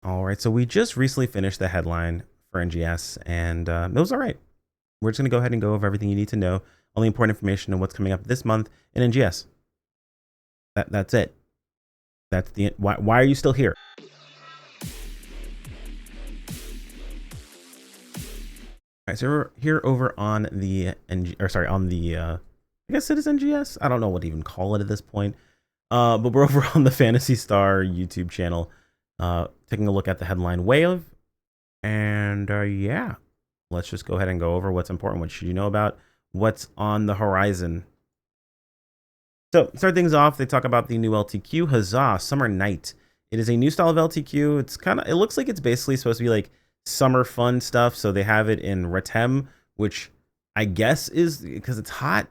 All right, so we just recently finished the headline for NGS, and it was all right. We're just going to go ahead and go over everything you need to know, all the important information on what's coming up this month in NGS. That's it. That's the why are you still here? All right, so we're here over on the on the I guess it is NGS. I don't know what to even call it at this point. But we're over on the Fantasy Star YouTube channel, taking a look at the headline wave, and yeah, let's just go ahead and go over what's important. What should you know about what's on the horizon? So, start things off, they talk about the new LTQ, Huzzah, Summer Night. It is a new style of LTQ. It looks like it's basically supposed to be like summer fun stuff. So they have it in Ratem, which I guess is because it's hot.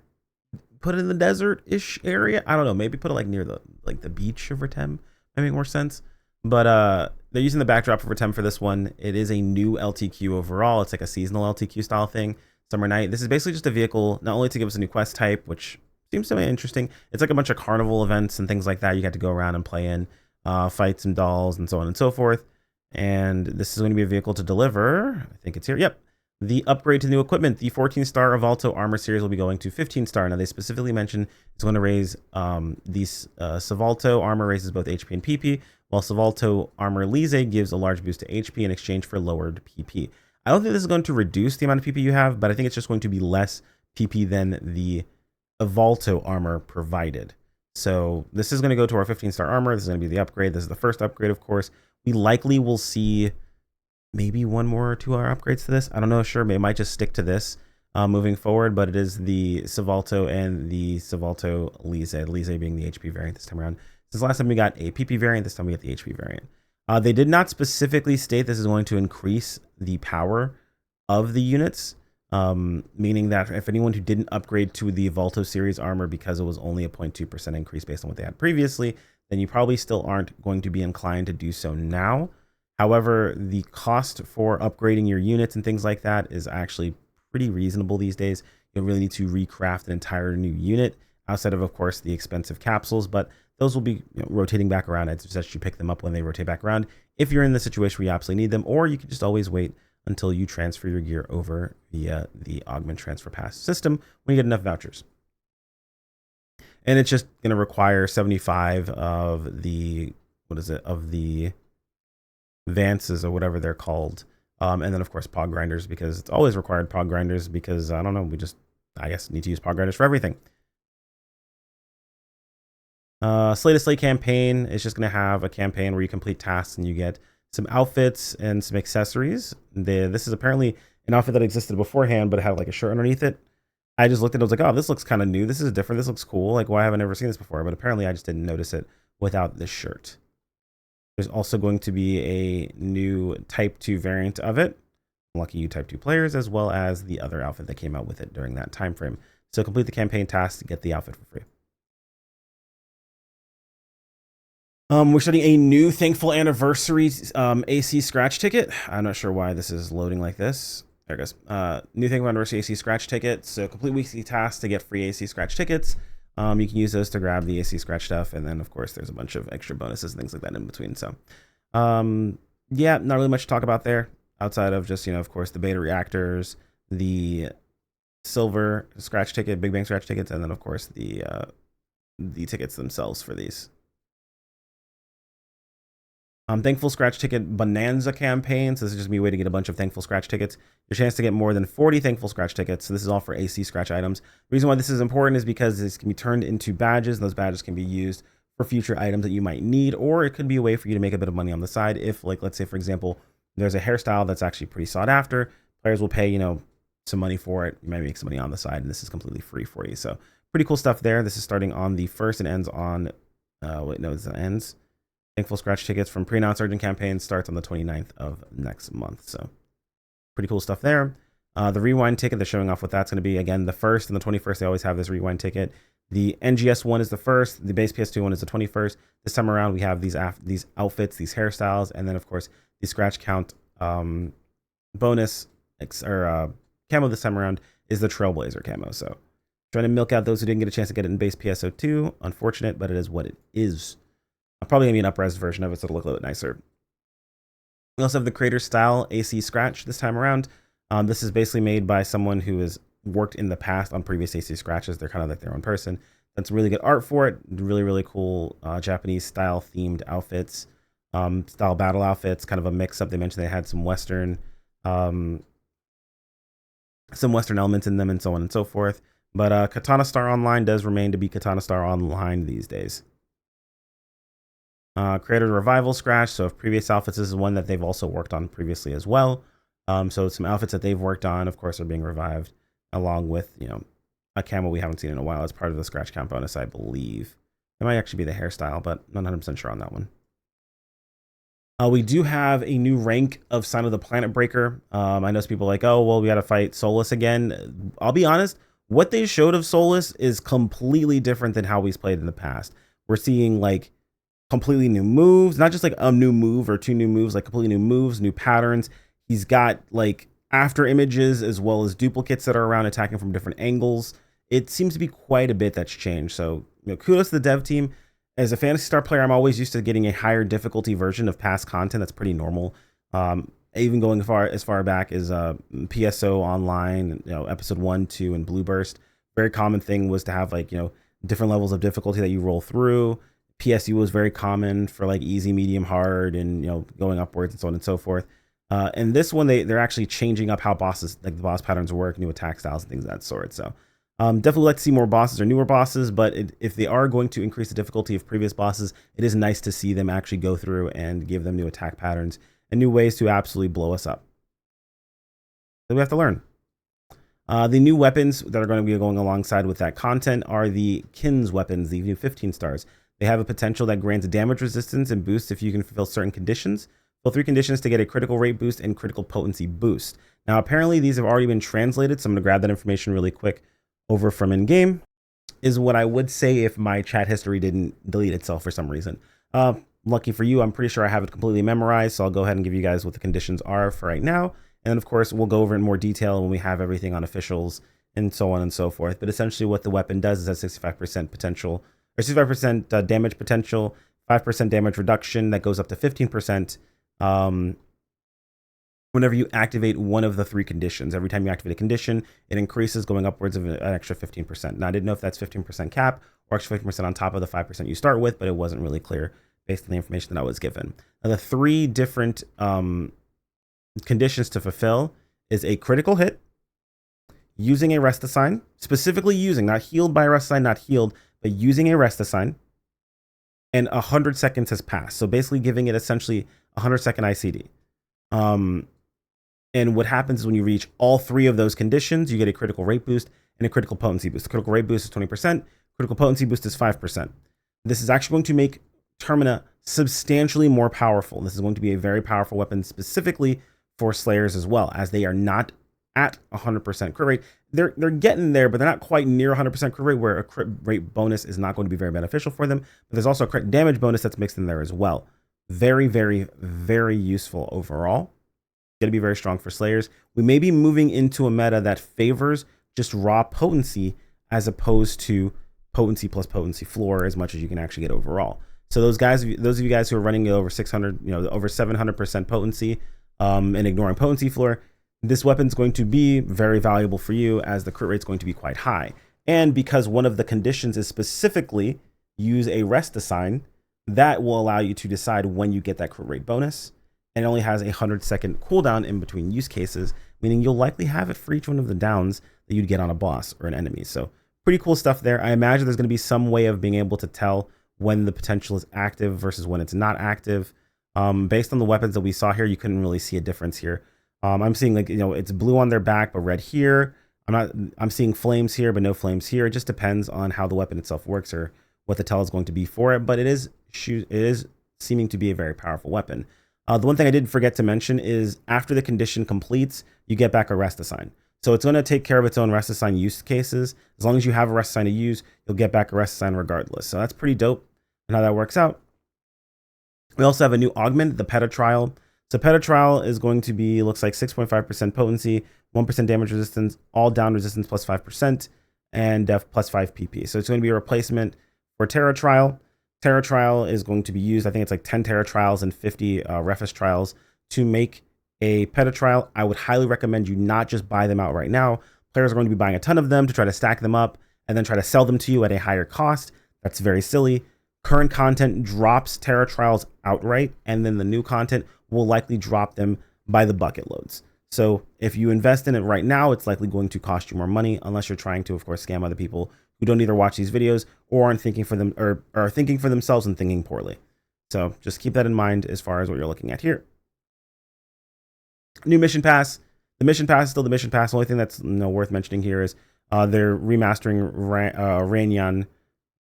Put it in the desert-ish area. I don't know. Maybe put it like near the beach of Ratem. Might make more sense. But they're using the backdrop of Ratem for this one. It is a new LTQ overall. It's like a seasonal LTQ style thing. Summer Night. This is basically just a vehicle, not only to give us a new quest type, which seems to be interesting. It's like a bunch of carnival events and things like that. You got to go around and play in, fight some dolls and so on and so forth. And this is going to be a vehicle to deliver. I think it's here. Yep. The upgrade to new equipment. The 14-star Avalto armor series will be going to 15-star. Now, they specifically mention it's going to raise these Savalto armor raises both HP and PP, while Savalto armor Lise gives a large boost to HP in exchange for lowered PP. I don't think this is going to reduce the amount of PP you have, but I think it's just going to be less PP than the Avalto armor provided. So this is going to go to our 15-star armor. This is going to be the upgrade. This is the first upgrade, of course. We likely will see maybe one more or 2 hour upgrades to this. I don't know. Sure, it might just stick to this moving forward, but it is the Savalto and the Savalto Lise. Lise being the HP variant this time around. Since last time we got a PP variant, this time we get the HP variant. They did not specifically state this is going to increase the power of the units, meaning that if anyone who didn't upgrade to the Avalto series armor because it was only a 0.2% increase based on what they had previously, then you probably still aren't going to be inclined to do so now. However, the cost for upgrading your units and things like that is actually pretty reasonable these days. You'll really need to recraft an entire new unit outside of course, the expensive capsules, but those will be rotating back around. It's just you pick them up when they rotate back around if you're in the situation where you absolutely need them, or you can just always wait until you transfer your gear over via the Augment Transfer Pass system when you get enough vouchers. And it's just going to require 75 of the, of the Vances or whatever they're called. And then, of course, Pog Grinders, because it's always required Pog Grinders because, I don't know, I guess, need to use Pog Grinders for everything. Slay to Slay campaign is just going to have a campaign where you complete tasks and you get some outfits and some accessories. This is apparently an outfit that existed beforehand, but it had like a shirt underneath it. I just looked at it, I was like, oh, this looks kind of new. This is different. This looks cool. Like, why haven't I ever seen this before? But apparently I just didn't notice it without this shirt. There's also going to be a new Type 2 variant of it. Lucky you Type 2 players, as well as the other outfit that came out with it during that time frame. So complete the campaign task to get the outfit for free. We're starting a new Thankful Anniversary AC scratch ticket. I'm not sure why this is loading like this. There it goes. New Thankful Anniversary AC scratch ticket. So complete weekly tasks to get free AC scratch tickets. You can use those to grab the AC scratch stuff. And then, of course, there's a bunch of extra bonuses and things like that in between. So, yeah, not really much to talk about there outside of just, of course, the beta reactors, the silver scratch ticket, Big Bang scratch tickets, and then, of course, the tickets themselves for these. Thankful Scratch Ticket Bonanza campaign. So this is just me a way to get a bunch of Thankful Scratch tickets. Your chance to get more than 40 Thankful Scratch tickets. So this is all for AC Scratch items. The reason why this is important is because this can be turned into badges. And those badges can be used for future items that you might need, or it could be a way for you to make a bit of money on the side. If, like, let's say, for example, there's a hairstyle that's actually pretty sought after, players will pay, some money for it. You might make some money on the side, and this is completely free for you. So pretty cool stuff there. This is starting on the 1st and ends on, this ends. Thankful Scratch tickets from pre-announced urgent campaign starts on the 29th of next month. So pretty cool stuff there. The rewind ticket, they're showing off what that's going to be. Again, the 1st and the 21st, they always have this rewind ticket. The NGS one is the 1st. The base PS2 one is the 21st. This time around, we have these outfits, these hairstyles, and then, of course, the scratch count bonus camo this time around is the Trailblazer camo. So trying to milk out those who didn't get a chance to get it in base PSO2. Unfortunate, but it is what it is. Probably going to be an up-res version of it, so it'll look a little bit nicer. We also have the creator style AC Scratch this time around. This is basically made by someone who has worked in the past on previous AC Scratches. They're kind of like their own person. That's really good art for it. Really, really cool Japanese style themed outfits, style battle outfits, kind of a mix up. They mentioned they had um, some Western elements in them and so on and so forth. But Katana Star Online does remain to be Katana Star Online these days. Creator Revival Scratch. So if previous outfits, this is one that they've also worked on previously as well. So some outfits that they've worked on, of course, are being revived along with, a camo we haven't seen in a while as part of the scratch count bonus, I believe. It might actually be the hairstyle, but not 100% sure on that one. We do have a new rank of Sign of the Planet Breaker. I know some people are like, oh, well, we got to fight Solus again. I'll be honest, what they showed of Solus is completely different than how he's played in the past. We're seeing like completely new moves, not just like a new move or two new moves, like completely new moves, new patterns. He's got like after images as well as duplicates that are around attacking from different angles. It seems to be quite a bit that's changed. So, kudos to the dev team. As a Phantasy Star player, I'm always used to getting a higher difficulty version of past content. That's pretty normal. Even going as far back as PSO Online, episode 1, 2, and Blue Burst. Very common thing was to have like, different levels of difficulty that you roll through. PSU was very common for like easy, medium, hard, and going upwards and so on and so forth. And this one, they're actually changing up how bosses, like the boss patterns work, new attack styles and things of that sort. So definitely like to see more bosses or newer bosses, but if they are going to increase the difficulty of previous bosses, it is nice to see them actually go through and give them new attack patterns and new ways to absolutely blow us up. So we have to learn. The new weapons that are going to be going alongside with that content are the Kin's weapons, the new 15 stars. They have a potential that grants damage resistance and boosts if you can fulfill certain conditions. Fulfill 3 conditions to get a critical rate boost and critical potency boost. Now, apparently these have already been translated, so I'm going to grab that information really quick over from in-game, is what I would say if my chat history didn't delete itself for some reason. Lucky for you, I'm pretty sure I have it completely memorized, so I'll go ahead and give you guys what the conditions are for right now. And then, of course, we'll go over in more detail when we have everything on officials and so on and so forth. But essentially what the weapon does is has 65% potential, or 65% damage potential, 5% damage reduction that goes up to 15%. Whenever you activate one of the 3 conditions. Every time you activate a condition, it increases, going upwards of an extra 15%. Now, I didn't know if that's 15% cap or extra 15% on top of the 5% you start with, but it wasn't really clear based on the information that I was given. Now, the 3 different conditions to fulfill is a critical hit, using a rest assign, specifically using, not healed by a rest assign, not healed, but using a rest assign, and 100 seconds has passed. So basically giving it essentially 100-second ICD. And what happens is when you reach all 3 of those conditions, you get a critical rate boost and a critical potency boost. The critical rate boost is 20%, critical potency boost is 5%. This is actually going to make Termina substantially more powerful. This is going to be a very powerful weapon specifically for Slayers as well, as they are not at 100% crit rate. They're getting there, but they're not quite near 100% crit rate, where a crit rate bonus is not going to be very beneficial for them. But there's also a crit damage bonus that's mixed in there as well. Very, very, very useful overall. Going to be very strong for Slayers. We may be moving into a meta that favors just raw potency as opposed to potency plus potency floor as much as you can actually get overall. So those of you guys who are running over 600, over 700% potency and ignoring potency floor, this weapon's going to be very valuable for you, as the crit rate's going to be quite high. And because one of the conditions is specifically use a rest assign, that will allow you to decide when you get that crit rate bonus. And it only has a 100-second cooldown in between use cases, meaning you'll likely have it for each one of the downs that you'd get on a boss or an enemy. So pretty cool stuff there. I imagine there's going to be some way of being able to tell when the potential is active versus when it's not active. Based on the weapons that we saw here, you couldn't really see a difference here. I'm seeing like, it's blue on their back, but red here. I'm seeing flames here, but no flames here. It just depends on how the weapon itself works or what the tell is going to be for it. But it is seeming to be a very powerful weapon. The one thing I did forget to mention is after the condition completes, you get back a rest assign. So it's going to take care of its own rest assign use cases. As long as you have a rest assign to use, you'll get back a rest assign regardless. So that's pretty dope and how that works out. We also have a new augment, the Peta Trial. So Peta Trial is going to be, looks like 6.5% potency, 1% damage resistance, all down resistance plus 5%, and plus 5 PP. So it's going to be a replacement for Terra Trial. Terra Trial is going to be used, I think it's like 10 Terra Trials and 50 Refus Trials to make a peta trial, I would highly recommend you not just buy them out right now. Players are going to be buying a ton of them to try to stack them up and then try to sell them to you at a higher cost. That's very silly. Current content drops Terra trials outright, and then the new content will likely drop them by the bucket loads. So if you invest in it right now, it's likely going to cost you more money, unless you're trying to, of course, scam other people who don't either watch these videos or aren't thinking for them, or are thinking for themselves and thinking poorly. So just keep that in mind as far as what you're looking at here. New mission pass. The mission pass is still the mission pass. The only thing that's worth mentioning here is they're remastering Rainion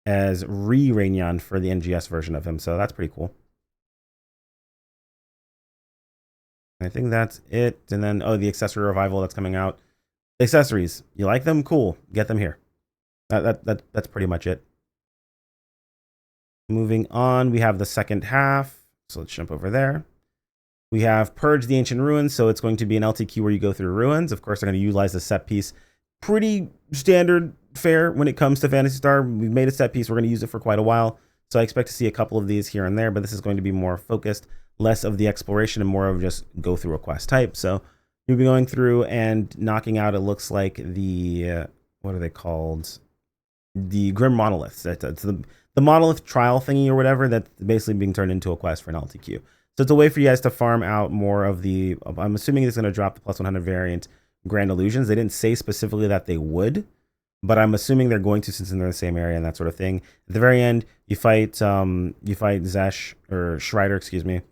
as Rainion for the NGS version of him. So that's pretty cool. I think that's it. And then, the accessory revival that's coming out. Accessories, you like them? Cool. Get them here. That's pretty much it. Moving on, we have the second half. So let's jump over there. We have Purge the Ancient Ruins, so it's going to be an LTQ where you go through ruins. Of course, they're going to utilize the set piece. Pretty standard fare when it comes to Phantasy Star. We've made a set piece. We're going to use it for quite a while. So I expect to see a couple of these here and there, but this is going to be more focused, less of the exploration and more of just go through a quest type. So you'll be going through and knocking out, it looks like the, what are they called? The Grim Monoliths. It's the Monolith trial thingy or whatever that's basically being turned into a quest for an LTQ. So it's a way for you guys to farm out more of the, I'm assuming it's going to drop the plus 100 variant Grand Illusions. They didn't say specifically that they would, but I'm assuming they're going to, since they're in the same area and that sort of thing. At the very end, you fight Zesh, or Schreider, excuse me. It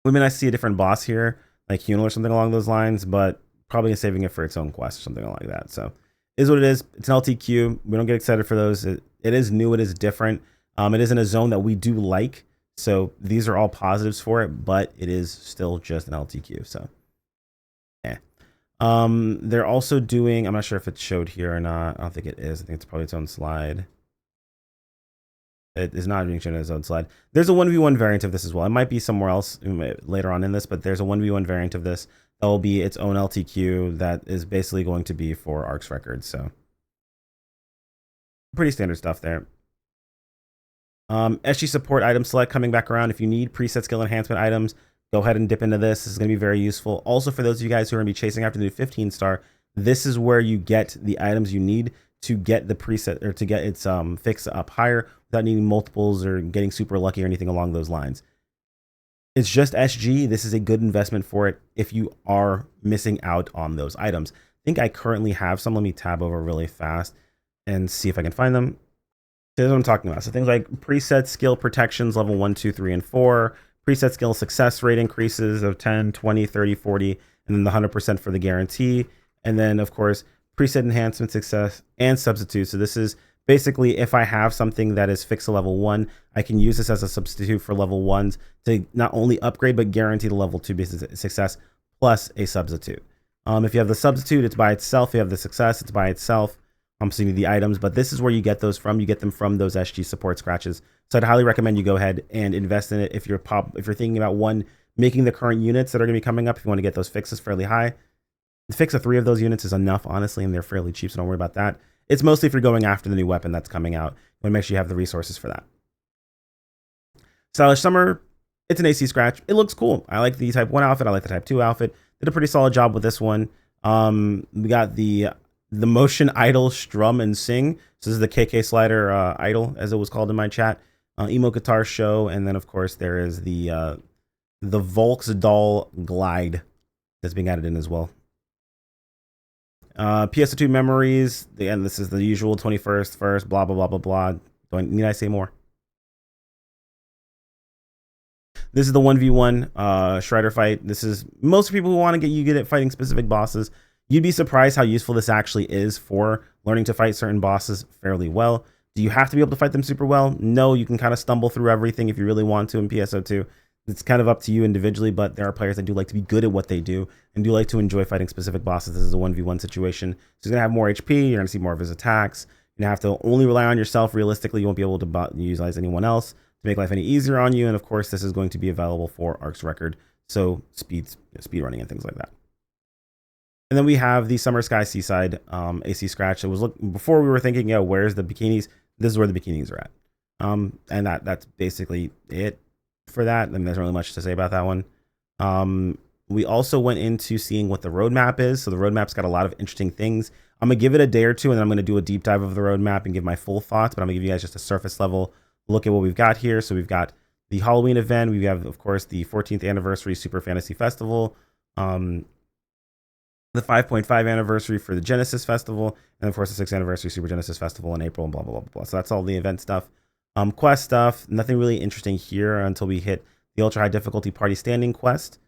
would be nice to see a different boss here, like Hunel or something along those lines, but probably saving it for its own quest or something like that. So it is what it is. It's an LTQ. We don't get excited for those. It is new. It is different. It is in a zone that we do like. So these are all positives for it, but it is still just an LTQ. So, yeah. They're also doing, I'm not sure if it's showed here or not. I don't think it is. I think it's probably its own slide. It is not being shown as its own slide. There's a 1v1 variant of this as well. It might be somewhere else later on in this, but there's a 1v1 variant of this that will be its own LTQ that is basically going to be for Ark's records. So pretty standard stuff there. SG support item select coming back around. If you need preset skill enhancement items, go ahead and dip into this. This is going to be very useful. Also, for those of you guys who are going to be chasing after the new 15 star, this is where you get the items you need to get the preset, or to get its fix up higher without needing multiples or getting super lucky or anything along those lines. It's just SG. This is a good investment for it if you are missing out on those items. I think I currently have some. Let me tab over really fast and see if I can find them. This is what I'm talking about. So things like preset skill protections, level 1, 2, 3, and 4, preset skill success rate increases of 10, 20, 30, 40, and then the 100% for the guarantee. And then, of course, preset enhancement success and substitute. So this is basically, if I have something that is fixed to level 1, I can use this as a substitute for level 1s to not only upgrade, but guarantee the level 2 success plus a substitute. If you have the substitute, it's by itself. If you have the success, it's by itself. So you need the items, but this is where you get those from. You get them from those SG support scratches. So I'd highly recommend you go ahead and invest in it if you're thinking about making the current units that are going to be coming up. If you want to get those fixes fairly high, the fix of 3 of those units is enough, honestly, and they're fairly cheap, so don't worry about that. It's mostly if you're going after the new weapon that's coming out. You want to make sure you have the resources for that. Stylish Summer, it's an AC scratch. It looks cool. I like the Type 1 outfit. I like the Type 2 outfit. Did a pretty solid job with this one. We got the motion idle strum and sing. So this is the KK slider idle, as it was called in my chat. Emo guitar show, and then of course there is the Volks doll glide that's being added in as well. PSO2 memories. Again, this is the usual 21st, first, blah blah blah blah blah. Need I say more? This is the 1v1 Shredder fight. This is most people who want to get it fighting specific bosses. You'd be surprised how useful this actually is for learning to fight certain bosses fairly well. Do you have to be able to fight them super well? No, you can kind of stumble through everything if you really want to in PSO2. It's kind of up to you individually, but there are players that do like to be good at what they do and do like to enjoy fighting specific bosses. This is a 1v1 situation. So he's going to have more HP. You're going to see more of his attacks. You're going to have to only rely on yourself. Realistically, you won't be able to utilize anyone else to make life any easier on you. And of course, this is going to be available for Ark's record. So speed running and things like that. And then we have the Summer Sky Seaside AC scratch. It was before we were thinking, where's the bikinis? This is where the bikinis are at. And that's basically it for that. I mean, there's not really much to say about that one. We also went into seeing what the roadmap is. So the roadmap's got a lot of interesting things. I'm gonna give it a day or two, and then I'm gonna do a deep dive of the roadmap and give my full thoughts. But I'm gonna give you guys just a surface level look at what we've got here. So we've got the Halloween event. We have, of course, the 14th anniversary Super Fantasy Festival, the 5.5 anniversary for the Genesis Festival, and of course the 6th anniversary Super Genesis Festival in April, and blah blah blah blah. So that's all the event stuff. Quest stuff. Nothing really interesting here until we hit the ultra high difficulty party standing quest.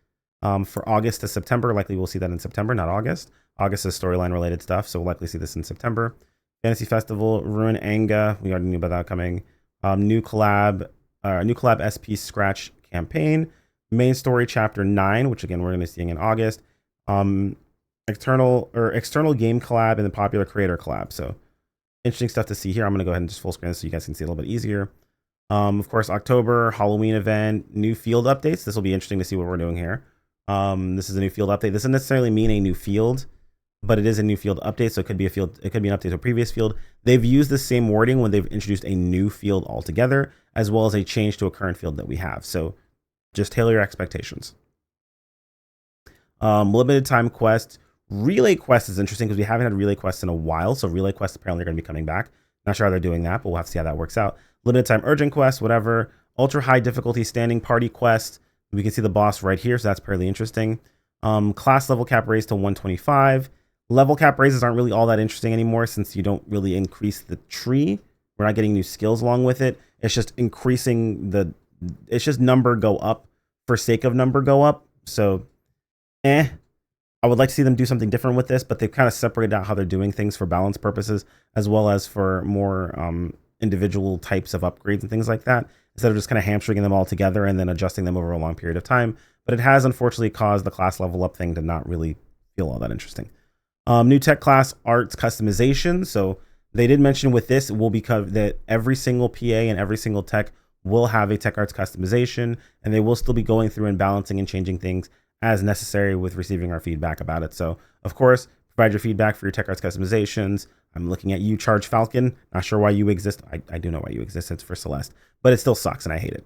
For August to September, likely we'll see that in September, not August. August is storyline related stuff, so we'll likely see this in September. Fantasy Festival, Ruin Anga, we already knew about that coming. New collab SP Scratch campaign. Main story chapter 9, which again we're going to be seeing in August. External game collab and the popular creator collab. So interesting stuff to see here. I'm going to go ahead and just full screen this so you guys can see it a little bit easier. Of course, October, Halloween event, new field updates. This will be interesting to see what we're doing here. This is a new field update. This doesn't necessarily mean a new field, but it is a new field update. So it could be an update to a previous field. They've used the same wording when they've introduced a new field altogether, as well as a change to a current field that we have. So just tailor your expectations. Limited time quest. Relay quest is interesting because we haven't had relay quests in a while. So relay quests apparently are going to be coming back. Not sure how they're doing that, but we'll have to see how that works out. Limited time urgent quest, whatever. Ultra high difficulty standing party quest. We can see the boss right here, so that's fairly interesting. Class level cap raise to 125. Level cap raises aren't really all that interesting anymore since you don't really increase the tree. We're not getting new skills along with it. It's just increasing it's just number go up for sake of number go up. So, I would like to see them do something different with this, but they've kind of separated out how they're doing things for balance purposes, as well as for more individual types of upgrades and things like that, instead of just kind of hamstringing them all together and then adjusting them over a long period of time. But it has unfortunately caused the class level up thing to not really feel all that interesting. New tech class arts customization. So they did mention with this, it will be that every single PA and every single tech will have a tech arts customization, and they will still be going through and balancing and changing things as necessary with receiving our feedback about it. So of course, provide your feedback for your tech arts customizations. I'm looking at you, Charge Falcon. Not sure why you exist. I do know why you exist. It's for Celeste, but it still sucks and I hate it.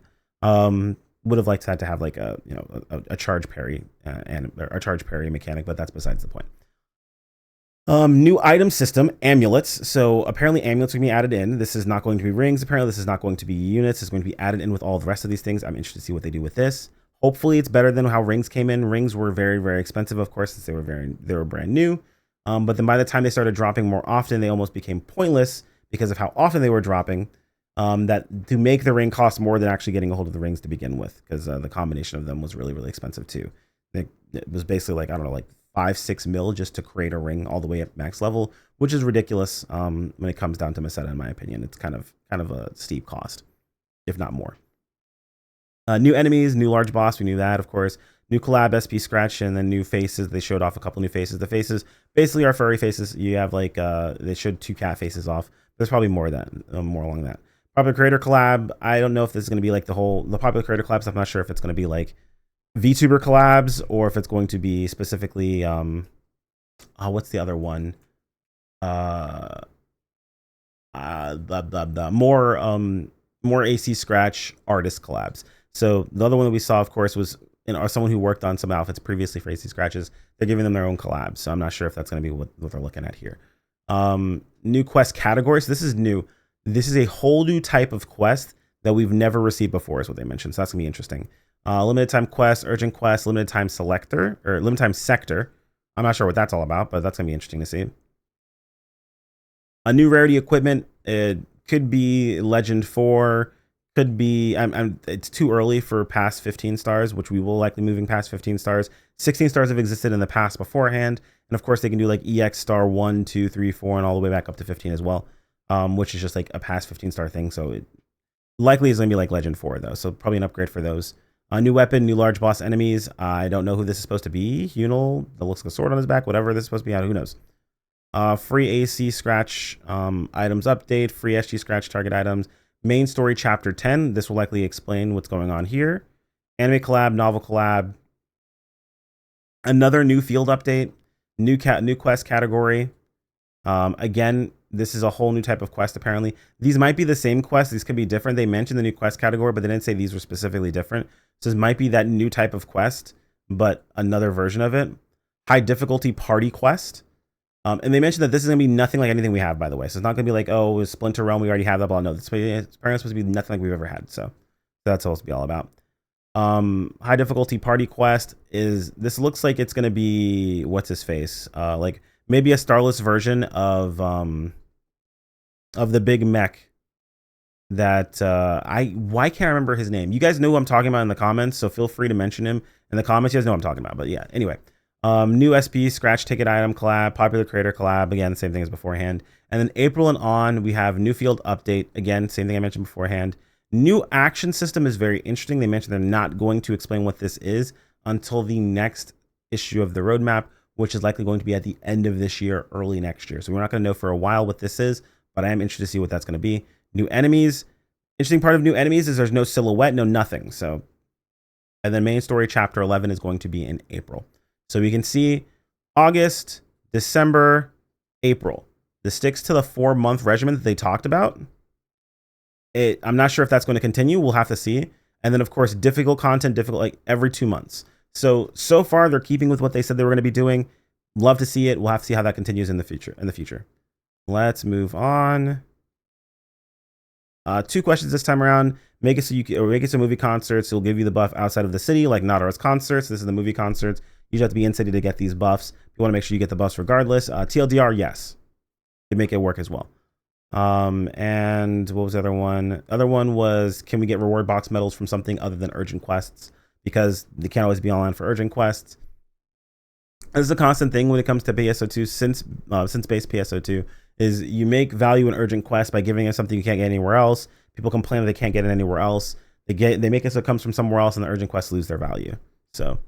Would have liked that to have like a charge parry and a charge parry mechanic, but that's besides the point. New item system, amulets. So apparently amulets are going to be added in. This is not going to be rings. Apparently this is not going to be units. It's going to be added in with all the rest of these things. I'm interested to see what they do with this. Hopefully it's better than how rings came in. Rings were very, very expensive, of course, since they were brand new. But then by the time they started dropping more often, they almost became pointless because of how often they were dropping. That to make the ring cost more than actually getting a hold of the rings to begin with, because the combination of them was really, really expensive too. It was basically like, I don't know, like 5-6 mil just to create a ring all the way at max level, which is ridiculous when it comes down to Meseta, in my opinion. It's kind of a steep cost, if not more. New enemies, new large boss, we knew that, of course. New collab SP Scratch, and then new faces. They showed off a couple new faces. The faces basically are furry faces. You have like they showed 2 cat faces off. There's probably more of that, more along that. Popular creator collab. I don't know if this is going to be like the popular creator collab stuff. I'm not sure if it's going to be like VTuber collabs or if it's going to be specifically what's the other one? More AC Scratch artist collabs. So the other one that we saw, of course, was someone who worked on some outfits previously for AC Scratches. They're giving them their own collabs. So I'm not sure if that's going to be what they're looking at here. New quest categories. This is new. This is a whole new type of quest that we've never received before, is what they mentioned. So that's going to be interesting. Limited time quest, urgent quest, limited time selector, or limited time sector. I'm not sure what that's all about, but that's going to be interesting to see. A new rarity equipment. It could be Legend 4. Could be, it's too early for past 15 stars, which we will likely moving past 15 stars. 16 stars have existed in the past beforehand. And of course, they can do like EX star 1, 2, 3, 4, and all the way back up to 15 as well, which is just like a past 15 star thing. So it likely is going to be like Legend 4, though. So probably an upgrade for those. A new weapon, new large boss enemies. I don't know who this is supposed to be. That looks like a sword on his back, whatever this is supposed to be. Who knows? Free AC Scratch items update, free SG Scratch target items. Main story chapter 10. This will likely explain what's going on here. Anime collab, novel collab. Another new field update. New quest category. Again, this is a whole new type of quest apparently. These might be the same quests. These could be different. They mentioned the new quest category, but they didn't say these were specifically different. So this might be that new type of quest but another version of it. High difficulty party quest. And they mentioned that this is going to be nothing like anything we have, by the way. So it's not going to be like, oh, with Splinter Realm, we already have that. Blah, no, it's supposed to be nothing like we've ever had. So that's all it's supposed to be all about. High difficulty party quest is, this looks like it's going to be, what's his face? Like maybe a starless version of the big mech that why can't I remember his name? You guys know who I'm talking about in the comments, so feel free to mention him in the comments. You guys know what I'm talking about. But yeah, anyway. New SP scratch ticket item collab, popular creator collab, again, same thing as beforehand. And then April and on, we have new field update, again, same thing I mentioned beforehand. New action system is very interesting. They mentioned they're not going to explain what this is until the next issue of the roadmap, which is likely going to be at the end of this year, early next year. So we're not going to know for a while what this is, but I am interested to see what that's going to be. New enemies. Interesting part of new enemies is there's no silhouette, no nothing. So, and then main story chapter 11 is going to be in April. So we can see August, December, April. This sticks to the 4-month regimen that they talked about. I'm not sure if that's going to continue. We'll have to see. And then, of course, difficult content, like every 2 months. So far, they're keeping with what they said they were going to be doing. Love to see it. We'll have to see how that continues in the future. Let's move on. 2 questions this time around. Make it so movie concerts will give you the buff outside of the city, like Nadaro's concerts. This is the movie concerts. You just have to be in city to get these buffs. You want to make sure you get the buffs regardless. TLDR, yes. They make it work as well. And what was the other one? Other one was, can we get reward box medals from something other than urgent quests? Because they can't always be online for urgent quests. This is a constant thing when it comes to PSO2 since base PSO2 is you make value in urgent quests by giving us something you can't get anywhere else. People complain that they can't get it anywhere else. They make it so it comes from somewhere else and the urgent quests lose their value. So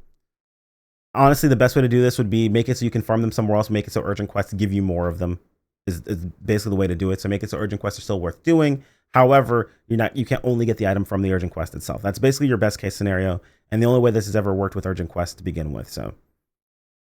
honestly, the best way to do this would be make it so you can farm them somewhere else, make it so urgent quests give you more of them is basically the way to do it. So make it so urgent quests are still worth doing. However, you can't only get the item from the urgent quest itself. That's basically your best case scenario. And the only way this has ever worked with urgent quests to begin with. So,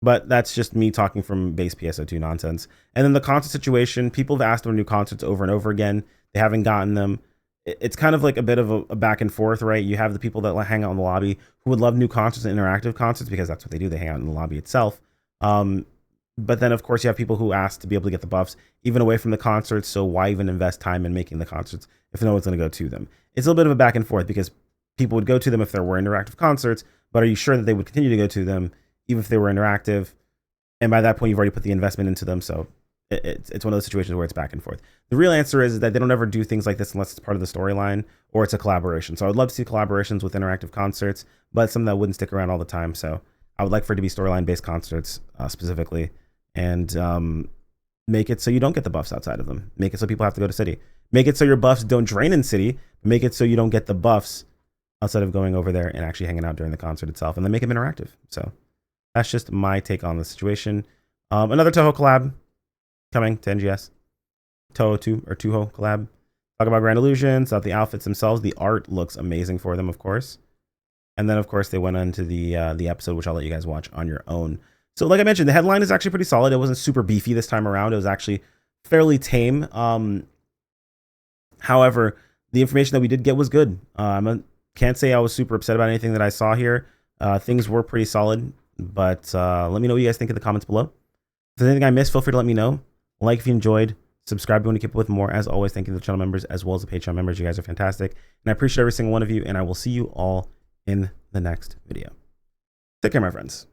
but that's just me talking from base PSO2 nonsense. And then the concert situation, people have asked for new concerts over and over again. They haven't gotten them. It's kind of like a bit of a back and forth, right? You have the people that hang out in the lobby who would love new concerts and interactive concerts because that's what they do. They hang out in the lobby itself. But then, of course, you have people who ask to be able to get the buffs even away from the concerts. So why even invest time in making the concerts if no one's going to go to them? It's a little bit of a back and forth because people would go to them if there were interactive concerts, but are you sure that they would continue to go to them even if they were interactive? And by that point, you've already put the investment into them. So it's one of those situations where it's back and forth. The real answer is that they don't ever do things like this unless it's part of the storyline or it's a collaboration. So I would love to see collaborations with interactive concerts, but it's something that wouldn't stick around all the time. So I would like for it to be storyline-based concerts specifically, and make it so you don't get the buffs outside of them. Make it so people have to go to city. Make it so your buffs don't drain in city. Make it so you don't get the buffs outside of going over there and actually hanging out during the concert itself, and then make them interactive. So that's just my take on the situation. Another Toho collab coming to NGS. Toho collab. Talk about Grand Illusions, about the outfits themselves. The art looks amazing for them, of course. And then, of course, they went into the episode, which I'll let you guys watch on your own. So, like I mentioned, the headline is actually pretty solid. It wasn't super beefy this time around. It was actually fairly tame. However, the information that we did get was good. Can't say I was super upset about anything that I saw here. Things were pretty solid. But let me know what you guys think in the comments below. If there's anything I missed, feel free to let me know. Like if you enjoyed. Subscribe if you want to keep up with more. As always, thank you to the channel members as well as the Patreon members. You guys are fantastic. And I appreciate every single one of you. And I will see you all in the next video. Take care, my friends.